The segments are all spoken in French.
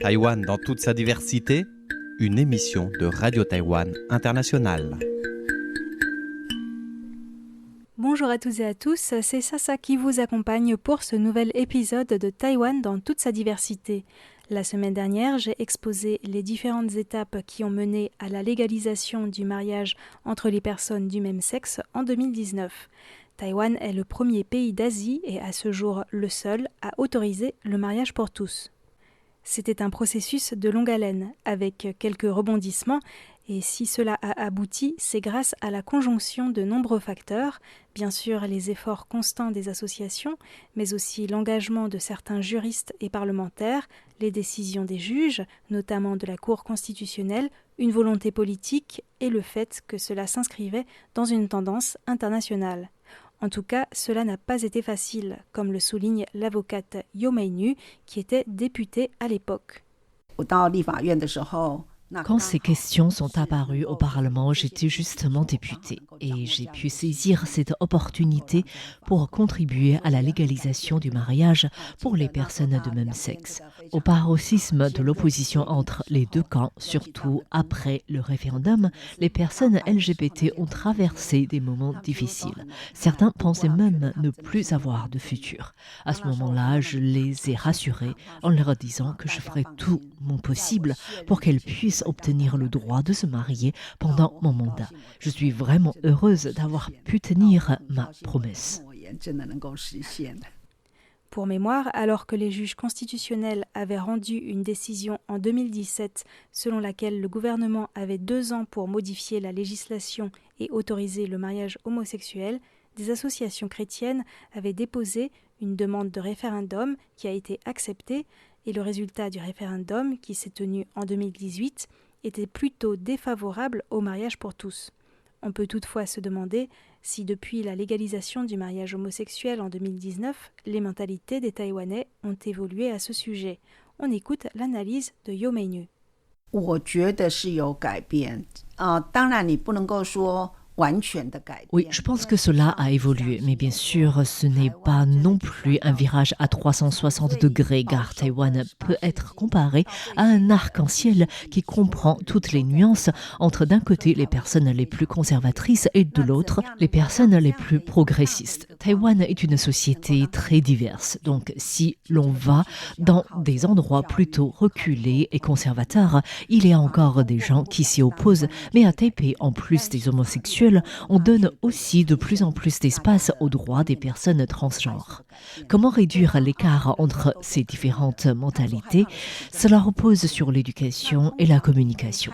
Taïwan dans toute sa diversité, une émission de Radio Taïwan International. Bonjour à tous et à tous, c'est Sasa qui vous accompagne pour ce nouvel épisode de Taïwan dans toute sa diversité. La semaine dernière, j'ai exposé les différentes étapes qui ont mené à la légalisation du mariage entre les personnes du même sexe en 2019. Taïwan est le premier pays d'Asie et à ce jour le seul à autoriser le mariage pour tous. C'était un processus de longue haleine, avec quelques rebondissements, et si cela a abouti, c'est grâce à la conjonction de nombreux facteurs, bien sûr les efforts constants des associations, mais aussi l'engagement de certains juristes et parlementaires, les décisions des juges, notamment de la Cour constitutionnelle, une volonté politique et le fait que cela s'inscrivait dans une tendance internationale. En tout cas, cela n'a pas été facile, comme le souligne l'avocate Yo Mei-nu, qui était députée à l'époque. Quand ces questions sont apparues au Parlement, j'étais justement députée et j'ai pu saisir cette opportunité pour contribuer à la légalisation du mariage pour les personnes de même sexe. Au paroxysme de l'opposition entre les deux camps, surtout après le référendum, les personnes LGBT ont traversé des moments difficiles. Certains pensaient même ne plus avoir de futur. À ce moment-là, je les ai rassurés en leur disant que je ferais tout mon possible pour qu'elles puissent obtenir le droit de se marier pendant mon mandat. Je suis vraiment heureuse d'avoir pu tenir ma promesse. Pour mémoire, alors que les juges constitutionnels avaient rendu une décision en 2017 selon laquelle le gouvernement avait 2 ans pour modifier la législation et autoriser le mariage homosexuel, des associations chrétiennes avaient déposé une demande de référendum qui a été acceptée et le résultat du référendum, qui s'est tenu en 2018, était plutôt défavorable au mariage pour tous. On peut toutefois se demander si depuis la légalisation du mariage homosexuel en 2019, les mentalités des Taïwanais ont évolué à ce sujet. On écoute l'analyse de Yo Mei-nu. Oui, je pense que cela a évolué, mais bien sûr, ce n'est pas non plus un virage à 360 degrés, car Taïwan peut être comparé à un arc-en-ciel qui comprend toutes les nuances entre d'un côté les personnes les plus conservatrices et de l'autre les personnes les plus progressistes. Taïwan est une société très diverse, donc si l'on va dans des endroits plutôt reculés et conservateurs, il y a encore des gens qui s'y opposent, mais à Taipei, en plus des homosexuels, on donne aussi de plus en plus d'espace aux droits des personnes transgenres. Comment réduire l'écart entre ces différentes mentalités? Cela repose sur l'éducation et la communication.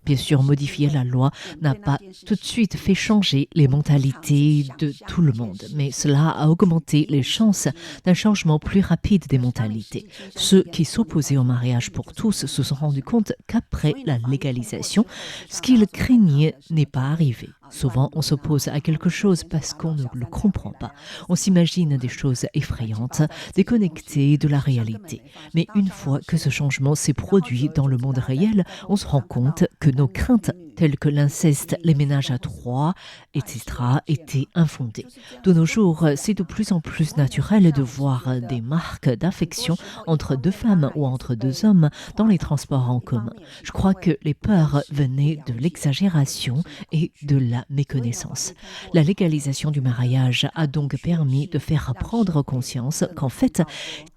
Bien sûr, modifier la loi n'a pas tout de suite fait changer les mentalités de tout le monde, mais cela a augmenté les chances d'un changement plus rapide des mentalités. Ceux qui s'opposaient au mariage pour tous se sont rendus compte qu'après la légalisation, ce qu'ils craignaient n'est pas arrivé. Souvent, on s'oppose à quelque chose parce qu'on ne le comprend pas. On s'imagine des choses effrayantes, déconnectées de la réalité. Mais une fois que ce changement s'est produit dans le monde réel, on se rend compte que nos craintes, telles que l'inceste, les ménages à 3, etc., étaient infondées. De nos jours, c'est de plus en plus naturel de voir des marques d'affection entre 2 femmes ou entre 2 hommes dans les transports en commun. Je crois que les peurs venaient de l'exagération et de la méconnaissance. La légalisation du mariage a donc permis de faire prendre conscience qu'en fait,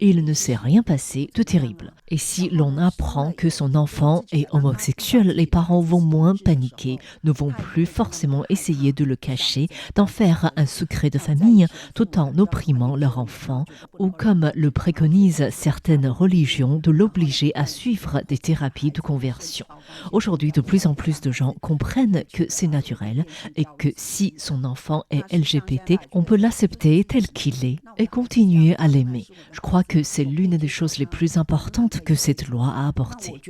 il ne s'est rien passé de terrible. Et si l'on apprend que son enfant est homosexuel, les parents vont moins paniquer, ne vont plus forcément essayer de le cacher, d'en faire un secret de famille, tout en opprimant leur enfant, ou comme le préconisent certaines religions, de l'obliger à suivre des thérapies de conversion. Aujourd'hui, de plus en plus de gens comprennent que c'est naturel et que si son enfant est LGBT, on peut l'accepter tel qu'il est et continuer à l'aimer. Je crois que c'est l'une des choses les plus importantes que cette loi a apportées.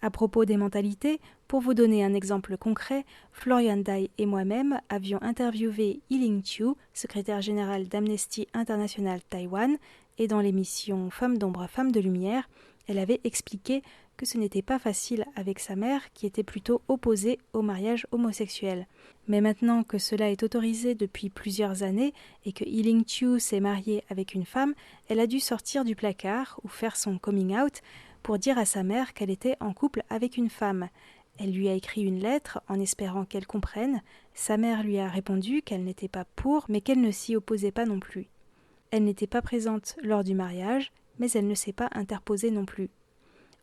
À propos des mentalités, pour vous donner un exemple concret, Florian Dai et moi-même avions interviewé Yiling Chu, secrétaire générale d'Amnesty International Taïwan, et dans l'émission Femmes d'ombre, Femmes de lumière, elle avait expliqué que ce n'était pas facile avec sa mère qui était plutôt opposée au mariage homosexuel. Mais maintenant que cela est autorisé depuis plusieurs années et que Healing Chu s'est mariée avec une femme, elle a dû sortir du placard ou faire son coming out pour dire à sa mère qu'elle était en couple avec une femme. Elle lui a écrit une lettre en espérant qu'elle comprenne. Sa mère lui a répondu qu'elle n'était pas pour, mais qu'elle ne s'y opposait pas non plus. Elle n'était pas présente lors du mariage, mais elle ne s'est pas interposée non plus.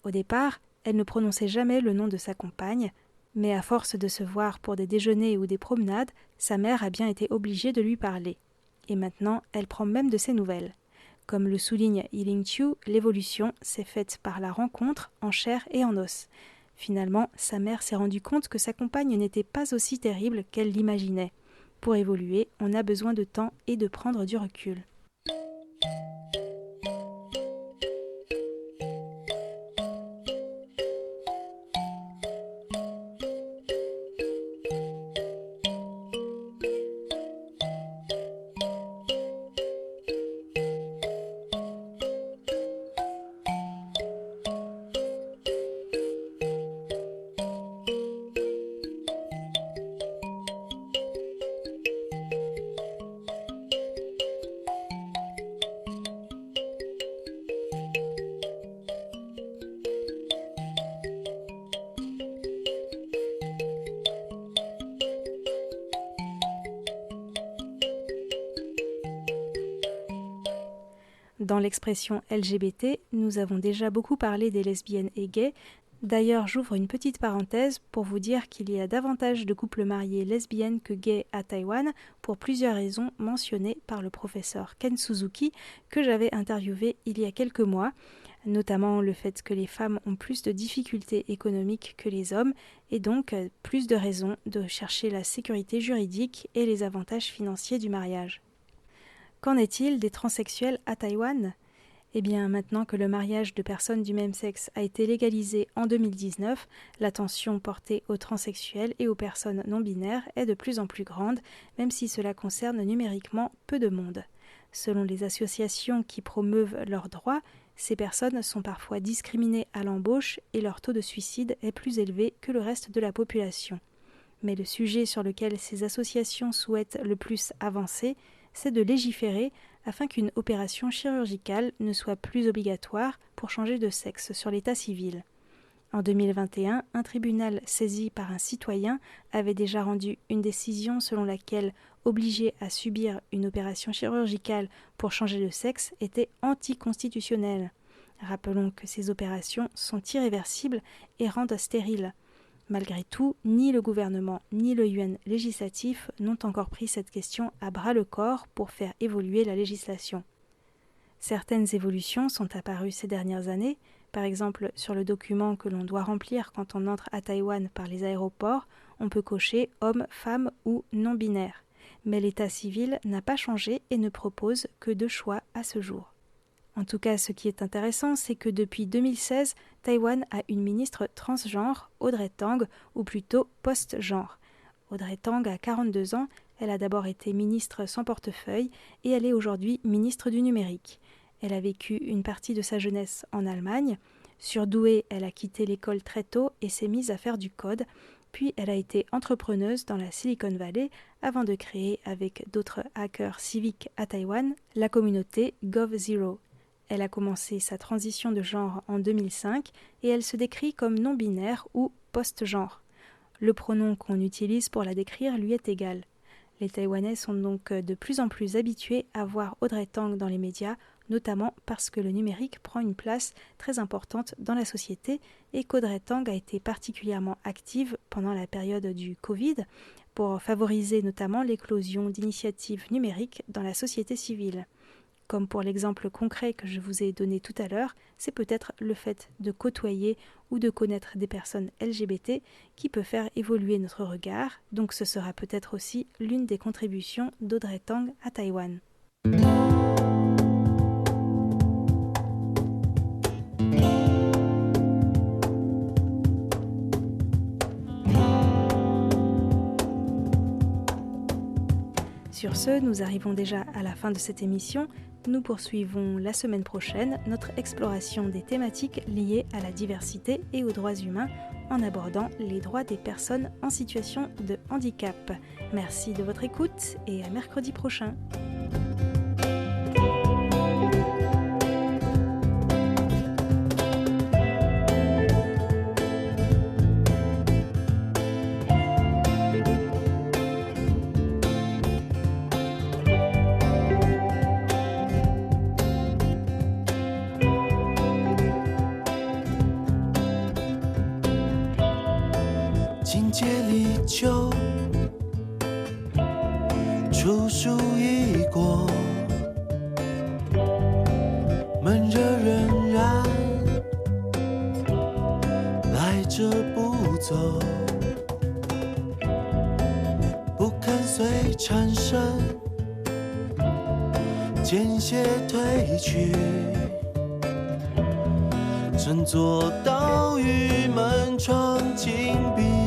Au départ, elle ne prononçait jamais le nom de sa compagne, mais à force de se voir pour des déjeuners ou des promenades, sa mère a bien été obligée de lui parler. Et maintenant, elle prend même de ses nouvelles. Comme le souligne Healing Chu, l'évolution s'est faite par la rencontre en chair et en os. Finalement, sa mère s'est rendue compte que sa compagne n'était pas aussi terrible qu'elle l'imaginait. Pour évoluer, on a besoin de temps et de prendre du recul. Dans l'expression LGBT, nous avons déjà beaucoup parlé des lesbiennes et gays. D'ailleurs, j'ouvre une petite parenthèse pour vous dire qu'il y a davantage de couples mariés lesbiennes que gays à Taïwan pour plusieurs raisons mentionnées par le professeur Ken Suzuki que j'avais interviewé il y a quelques mois, notamment le fait que les femmes ont plus de difficultés économiques que les hommes et donc plus de raisons de chercher la sécurité juridique et les avantages financiers du mariage. Qu'en est-il des transsexuels à Taïwan ? Eh bien, maintenant que le mariage de personnes du même sexe a été légalisé en 2019, l'attention portée aux transsexuels et aux personnes non-binaires est de plus en plus grande, même si cela concerne numériquement peu de monde. Selon les associations qui promeuvent leurs droits, ces personnes sont parfois discriminées à l'embauche et leur taux de suicide est plus élevé que le reste de la population. Mais le sujet sur lequel ces associations souhaitent le plus avancer, c'est de légiférer afin qu'une opération chirurgicale ne soit plus obligatoire pour changer de sexe sur l'état civil. En 2021, un tribunal saisi par un citoyen avait déjà rendu une décision selon laquelle obliger à subir une opération chirurgicale pour changer de sexe était anticonstitutionnel. Rappelons que ces opérations sont irréversibles et rendent stériles. Malgré tout, ni le gouvernement ni le yuan législatif n'ont encore pris cette question à bras-le-corps pour faire évoluer la législation. Certaines évolutions sont apparues ces dernières années, par exemple sur le document que l'on doit remplir quand on entre à Taïwan par les aéroports, on peut cocher homme, femme ou non-binaire. Mais l'état civil n'a pas changé et ne propose que 2 choix à ce jour. En tout cas, ce qui est intéressant, c'est que depuis 2016, Taïwan a une ministre transgenre, Audrey Tang, ou plutôt post-genre. Audrey Tang a 42 ans, elle a d'abord été ministre sans portefeuille et elle est aujourd'hui ministre du numérique. Elle a vécu une partie de sa jeunesse en Allemagne. Surdouée, elle a quitté l'école très tôt et s'est mise à faire du code. Puis elle a été entrepreneuse dans la Silicon Valley avant de créer avec d'autres hackers civiques à Taïwan la communauté GovZero. Elle a commencé sa transition de genre en 2005 et elle se décrit comme non-binaire ou post-genre. Le pronom qu'on utilise pour la décrire lui est égal. Les Taïwanais sont donc de plus en plus habitués à voir Audrey Tang dans les médias, notamment parce que le numérique prend une place très importante dans la société et qu'Audrey Tang a été particulièrement active pendant la période du Covid pour favoriser notamment l'éclosion d'initiatives numériques dans la société civile. Comme pour l'exemple concret que je vous ai donné tout à l'heure, c'est peut-être le fait de côtoyer ou de connaître des personnes LGBT qui peut faire évoluer notre regard, donc ce sera peut-être aussi l'une des contributions d'Audrey Tang à Taïwan. Sur ce, nous arrivons déjà à la fin de cette émission. nous poursuivons la semaine prochaine notre exploration des thématiques liées à la diversité et aux droits humains en abordant les droits des personnes en situation de handicap. Merci de votre écoute et à mercredi prochain.境界里就出书已过，闷热仍然来者不走，不肯随缠身间歇退去，整座岛屿门窗紧闭。